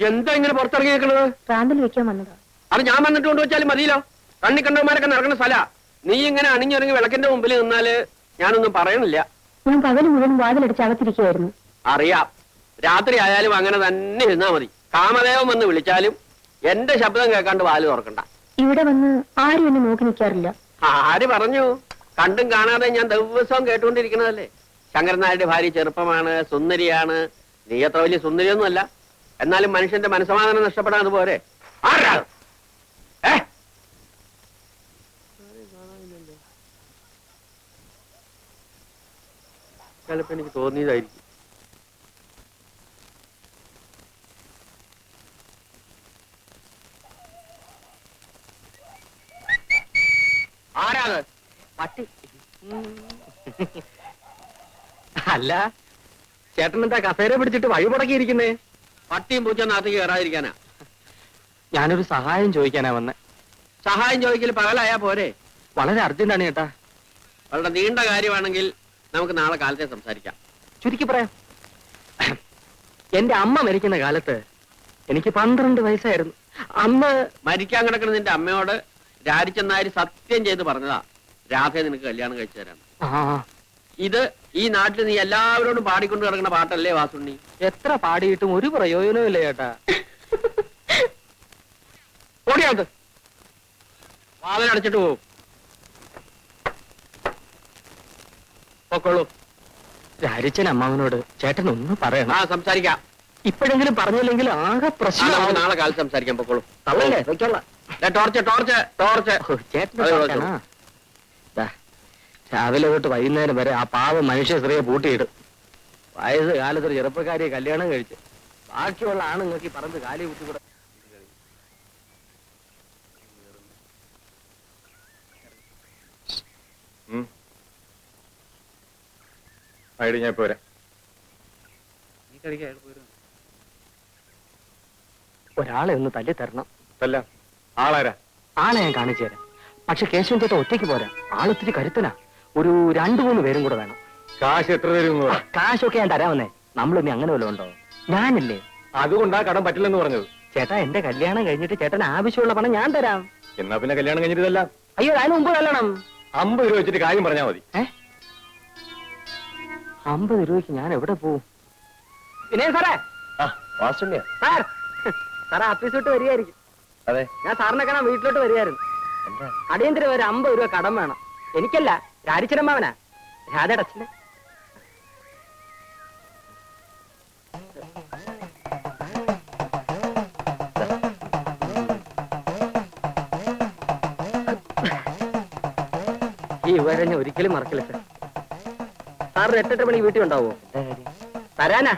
എന്താ ഇങ്ങനെ പുറത്തിറങ്ങി നിൽക്കണത്? പ്രാന്തൽ വെക്കാൻ വന്നതാ. അത് ഞാൻ വന്നിട്ട് കൊണ്ട് വെച്ചാലും മതിയല്ലോ. കണ്ണി കണ്ടവന്മാരൊക്കെ നടക്കുന്ന സ്ഥല. നീ ഇങ്ങനെ അണിഞ്ഞിറങ്ങി വിളക്കിന്റെ മുമ്പിൽ നിന്നാല് ഞാനൊന്നും പറയണില്ല. ഞാൻ പകല് മുഴുവൻ വാതിലടിച്ച് അകത്തിരിക്കുകയായിരുന്നു. അറിയാം, രാത്രി ആയാലും അങ്ങനെ തന്നെ ഇരുന്നാ മതി. കാമദേവൻ വന്ന് വിളിച്ചാലും എന്റെ ശബ്ദം കേൾക്കാണ്ട് വാല് തുറക്കണ്ട. ഇവിടെ വന്ന് ആരും എന്നെ നോക്കി നിൽക്കാറില്ല. ആര് പറഞ്ഞു? കണ്ടും കാണാതെ ഞാൻ ദിവസവും കേട്ടുകൊണ്ടിരിക്കണതല്ലേ. ശങ്കരൻ നായരുടെ ഭാര്യ ചെറുപ്പമാണ്, സുന്ദരിയാണ്. നീ അത്ര വലിയ സുന്ദരിയൊന്നുമല്ല. എന്നാലും മനുഷ്യന്റെ മനസ്സമാധാനം നഷ്ടപ്പെടാതെ പോരെ. ആരാ ചിലപ്പോ എനിക്ക് തോന്നിയതായിരിക്കും. ആരാത്? പട്ടി. അല്ല, ചേട്ടൻ എന്താ കസേര പിടിച്ചിട്ട് വഴി മുടക്കിയിരിക്കുന്നേ? പട്ടിയും പൂച്ച നാട്ടിക്ക് കയറാതിരിക്കാനാ. ഞാനൊരു സഹായം ചോദിക്കാനാ വന്നെ. സഹായം ചോദിക്കൽ പകലായാ പോരെ? വളരെ അർജന്റാണ് ചേട്ടാ. വളരെ നീണ്ട കാര്യമാണെങ്കിൽ നമുക്ക് നാളെ കാലത്തെ സംസാരിക്കാം. ചുരുക്കി പറയാം. എന്റെ അമ്മ മരിക്കുന്ന കാലത്ത് എനിക്ക് 12 വയസ്സായിരുന്നു. അന്ന് മരിക്കാൻ കിടക്കുന്ന നിന്റെ അമ്മയോട് രാരിച്ചെന്നാരി സത്യം ചെയ്ത് പറഞ്ഞതാ രാധയെ നിനക്ക് കല്യാണം കഴിച്ചു തരാം. ഇത് ഈ നാട്ടിൽ നീ എല്ലാവരോടും പാടിക്കൊണ്ട് കിടക്കുന്ന പാട്ടല്ലേ വാസുണ്ണി? എത്ര പാടിയിട്ടും ഒരു പ്രയോജനവും ഇല്ല ചേട്ടാ. ഓടിയാത് വാതിലടച്ചിട്ട് പോവും. പൊക്കോളൂ. രാരിച്ചൻ അമ്മാവനോട് ചേട്ടൻ ഒന്ന് പറയണം. സംസാരിക്കാം. ഇപ്പോഴെങ്കിലും പറഞ്ഞില്ലെങ്കിൽ ആകെ പ്രശ്നം. നാളെ കാലത്ത് സംസാരിക്കാം. പൊക്കോളൂ. തള്ളല്ലേ വെച്ചോളാം. Torch torch torch. ചേട്ടൻ രാവിലെ തൊട്ട് വൈകുന്നേരം വരെ ആ പാവം മനുഷ്യ സ്ത്രീയെ പൂട്ടിയിടും. വയസ്സ് കാലത്തൊരു ചെറുപ്പക്കാരിയെ കല്യാണം കഴിച്ച് ബാക്കിയുള്ള ആണുങ്ങൾക്ക് ഈ പറമ്പ് കാലി കുത്തിക്കൂടെ. ഞാൻ പോരാ. ഒരാളെ ഒന്ന് തല്ലി തരണം. അല്ല, ആളാരാ? ആളെ ഞാൻ കാണിച്ചു തരാം. പക്ഷെ കേശവൻ ചേട്ടൻ ഒറ്റയ്ക്ക് പോരാ. ആളൊത്തിരി കരുത്തനാ. ഒരു 2-3 പേരും കൂടെ വേണം. കാശ് എത്ര തരും? കാശൊക്കെ ഞാൻ തരാമെന്നേ. നമ്മളിനി അങ്ങനെ വല്ലതും ഉണ്ടോ? ഞാനില്ലേ. അതുകൊണ്ടാ കടം പറ്റില്ലെന്ന് പറഞ്ഞത്. ചേട്ടാ, എന്റെ കല്യാണം കഴിഞ്ഞിട്ട് ചേട്ടന് ആവശ്യമുള്ള പണം ഞാൻ തരാം. എന്നാ പിന്നെ കല്യാണം കഴിഞ്ഞിട്ടല്ല. അയ്യോ, അതിന് മുമ്പ് കല്യാണം. 50 രൂപ വെച്ചിട്ട് കാര്യം പറഞ്ഞാൽ മതി. 50 രൂപയ്ക്ക് ഞാൻ എവിടെ പോവും? പിന്നെ സാറേ, സാർ സാറേ ഓഫീസ് വിട്ട് വരികയായിരിക്കും. അതെ, ഞാൻ സാറിനെ കാണാൻ വീട്ടിലോട്ട് വരികയായിരുന്നു. അടിയന്തരം ഒരു 50 രൂപ കടം വേണം. എനിക്കല്ല, രാരിച്ചനമ്മാവനാ, രാധയുടെ അച്ഛന്. ഈ ഉപകാരം ഞാൻ ഒരിക്കലും മറക്കില്ല സാർ. സാറിന് 8-8 മണിക്ക് വീട്ടിൽ ഉണ്ടാവോ? തരാനാ.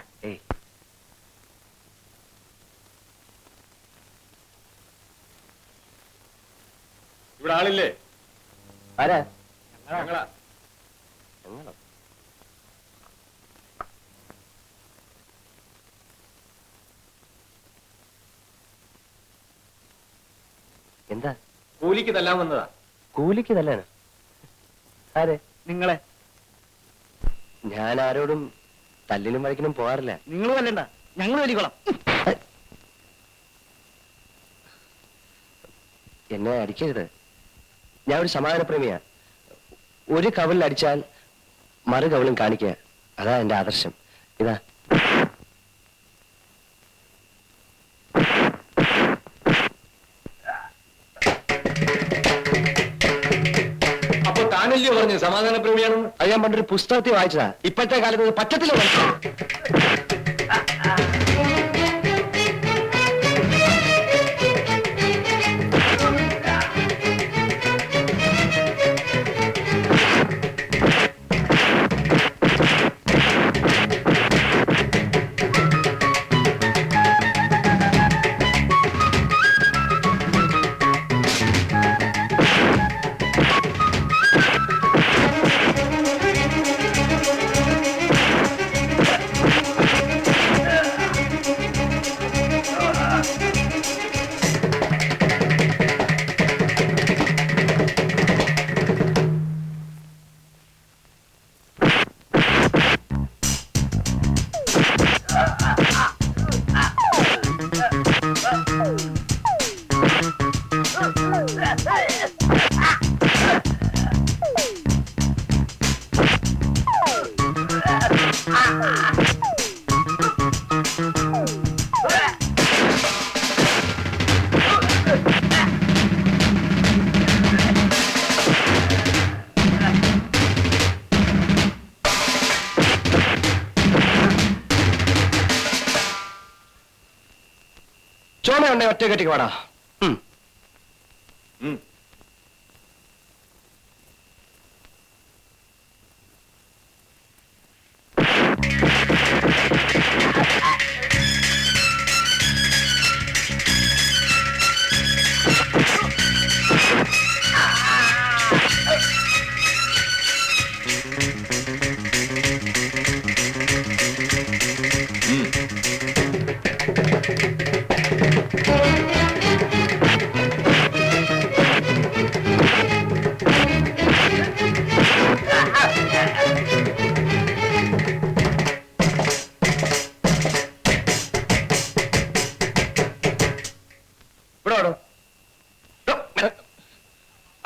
ഇവിടെ ആളില്ലേ? ആരാ? ഞങ്ങളാ. എന്താ? കൂലിക്ക് തല്ലാൻ വന്നതാ. കൂലിക്ക് തല്ലാന്? ആരെ? നിങ്ങളെ. ഞാൻ ആരോടും തല്ലിനും വഴക്കിനും പോകാറില്ല. നിങ്ങൾ തല്ലണ്ട, ഞങ്ങൾ വലിക്കോളാം. എന്നെ അടിക്കരുത്. ഞാൻ ഒരു സമാധാനപ്രേമിയാ. ഒരു കവലിൽ അടിച്ചാൽ മറു കവലും കാണിക്കുക. അതാ എന്റെ ആദർശം. ഇതാ. അപ്പൊ താനല്ലേ പറഞ്ഞു സമാധാനപ്രേമിയാണെന്ന്? അത് ഞാൻ പണ്ടൊരു പുസ്തകത്തിൽ വായിച്ചതാ. ഇപ്പോഴത്തെ കാലത്ത് പറ്റത്തില്ല. ചോമയുണ്ടെ ഒറ്റ കെട്ടിക്ക് വാടാ.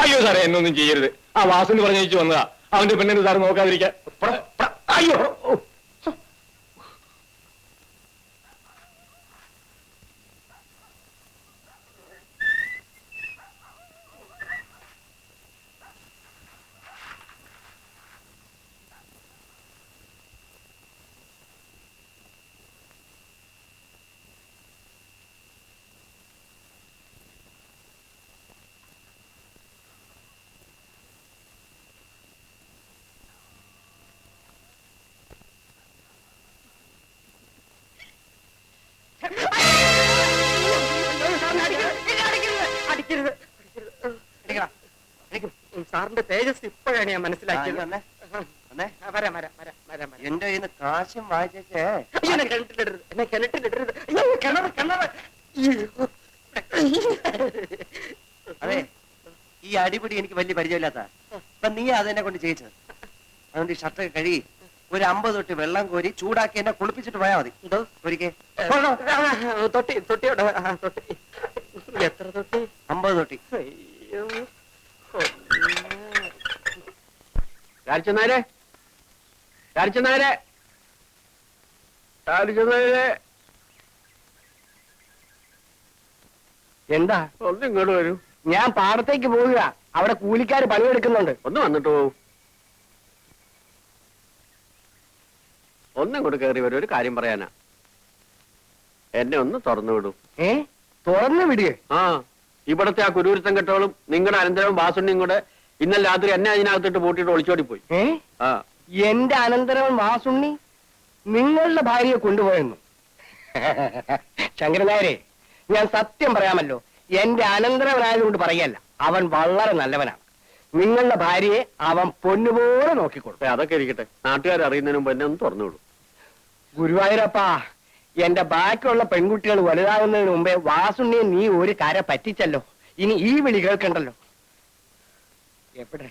അയ്യോ സാറേ, എന്നൊന്നും ചെയ്യരുത്. ആ വാസുന്ന് പറഞ്ഞു വന്നതാ. അവന്റെ പെണ്ണിന് സാറ് നോക്കാതിരിക്കാൻ. അയ്യോ, സാറിന്റെ തേജസ് ഇപ്പോഴാണ് ഞാൻ മനസ്സിലാക്കിയത്. എന്റെ കയ്യിൽ നിന്ന് കാശും വായിച്ചേ. എന്നെ കിണറ്റിലിടരുത്. അതെ, ഈ അടിപിടി എനിക്ക് വലിയ പരിചയമില്ലാത്ത. അപ്പൊ നീ അതെന്നെ കൊണ്ട് ചെയ്യിച്ചത്. അതുകൊണ്ട് ഈ ഷർട്ടൊക്കെ കഴുകി ഒരു 50 തൊട്ടി വെള്ളം കോരി ചൂടാക്കി എന്നെ കുളിപ്പിച്ചിട്ട് പോയാൽ മതി. ഒരിക്കൽ തൊട്ടിയോടെ തൊട്ടി എത്ര തൊട്ടി? 50 തൊട്ടി. അയ്യോ, രാജനാരെ എന്താ? ഒന്ന് ഇങ്ങോട്ട് വരൂ. ഞാൻ പാടത്തേക്ക് പോവുക. അവിടെ കൂലിക്കാര് പണിയെടുക്കുന്നുണ്ട്. ഒന്ന് വന്നിട്ട് പോവും. ഒന്നും കൂടെ കയറി വരും. ഒരു കാര്യം പറയാനാ. എന്നെ ഒന്ന് തുറന്നു വിടും. തുറന്നു വിടുക? ആ, ഇവിടത്തെ ആ കുരൂരുത്തം കെട്ടോളും നിങ്ങളുടെ അനന്തരവും വാസുണ്ണിയും കൂടെ ഇന്നലെ രാത്രി എന്നെ അതിനകത്തിട്ട് പൂട്ടിയിട്ട് ഒളിച്ചോടി പോയി. ആ, എന്റെ അനന്തരവൻ വാസുണ്ണി നിങ്ങളുടെ ഭാര്യയെ കൊണ്ടുപോയെന്നു? ശങ്കരനായരെ, ഞാൻ സത്യം പറയാമല്ലോ, എന്റെ അനന്തരവനായതുകൊണ്ട് പറയല്ല. അവൻ വളരെ നല്ലവനാണ്. നിങ്ങളുടെ ഭാര്യയെ അവൻ പൊന്നുപോലെ നോക്കിക്കൊടുത്തു. അതൊക്കെ ഇരിക്കട്ടെ. നാട്ടുകാർ അറിയുന്നതിന് മുമ്പ് എന്നെ ഒന്ന് തുറന്നു വിടും. ഗുരുവായൂരപ്പാ, എന്റെ ബാക്കിയുള്ള പെൺകുട്ടികൾ വലുതാകുന്നതിന് മുമ്പേ വാസുണ്ണിയെ നീ ഒരു കര പറ്റിച്ചല്ലോ. ഇനി ഈ വിളി കേൾക്കണ്ടല്ലോ. എവിടെ?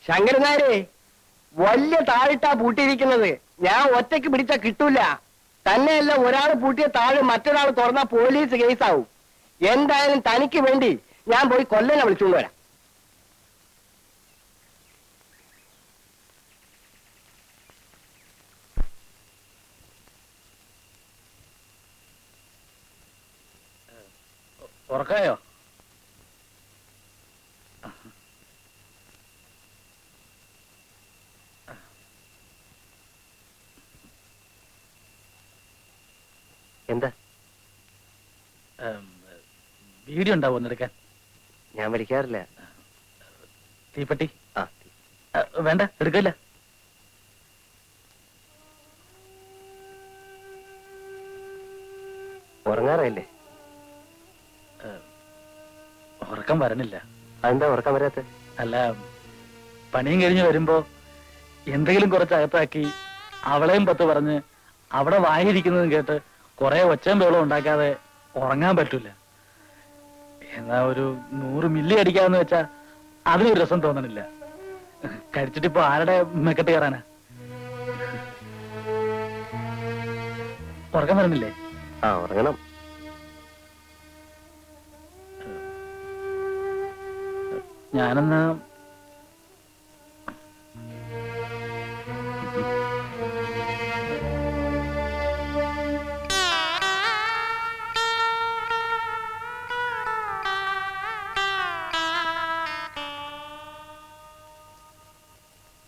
ശങ്കരനായരെ, വലിയ താഴിട്ടാ പൂട്ടിയിരിക്കുന്നത്. ഞാൻ ഒറ്റയ്ക്ക് പിടിച്ചാ കിട്ടൂല. തന്നെയല്ല, ഒരാൾ പൂട്ടിയ താഴ് മറ്റൊരാൾ തുറന്നാ പോലീസ് കേസാവും. എന്തായാലും തനിക്ക് വേണ്ടി ഞാൻ പോയി കൊല്ലനെ വിളിച്ചുകൊണ്ട് വരാം. ഉറക്കായോ? എന്താ? വീഡിയോ ഉണ്ടാവും ഒന്നെടുക്കാൻ? ഞാൻ വിളിക്കാറില്ല. തീപ്പെട്ടി? ആ, വേണ്ട, എടുക്കില്ല. ഉറങ്ങാറല്ലേ? ഉറക്കം വരണില്ല. അതെന്താ ഉറക്കം വരാത്ത? അല്ല, പണിയും കഴിഞ്ഞ് വരുമ്പോ എന്തെങ്കിലും കുറച്ച് അകത്താക്കി അവളെയും പത്ത് പറഞ്ഞ് അവിടെ വായിരിക്കുന്നതും കേട്ട് കുറെ ഒച്ചയും ബഹളം ഉണ്ടാക്കാതെ ഉറങ്ങാൻ പറ്റൂല. എന്നാ ഒരു 100 മില്ലി അടിക്കാന്ന് വെച്ചാ അതിനൊരു രസം തോന്നണില്ല. കഴിച്ചിട്ടിപ്പോ ആരുടെ മെക്കെട്ട് കയറാനാ? ഉറക്കം വരണില്ലേ? ആ ഉറങ്ങണം. ഞാനെന്ന്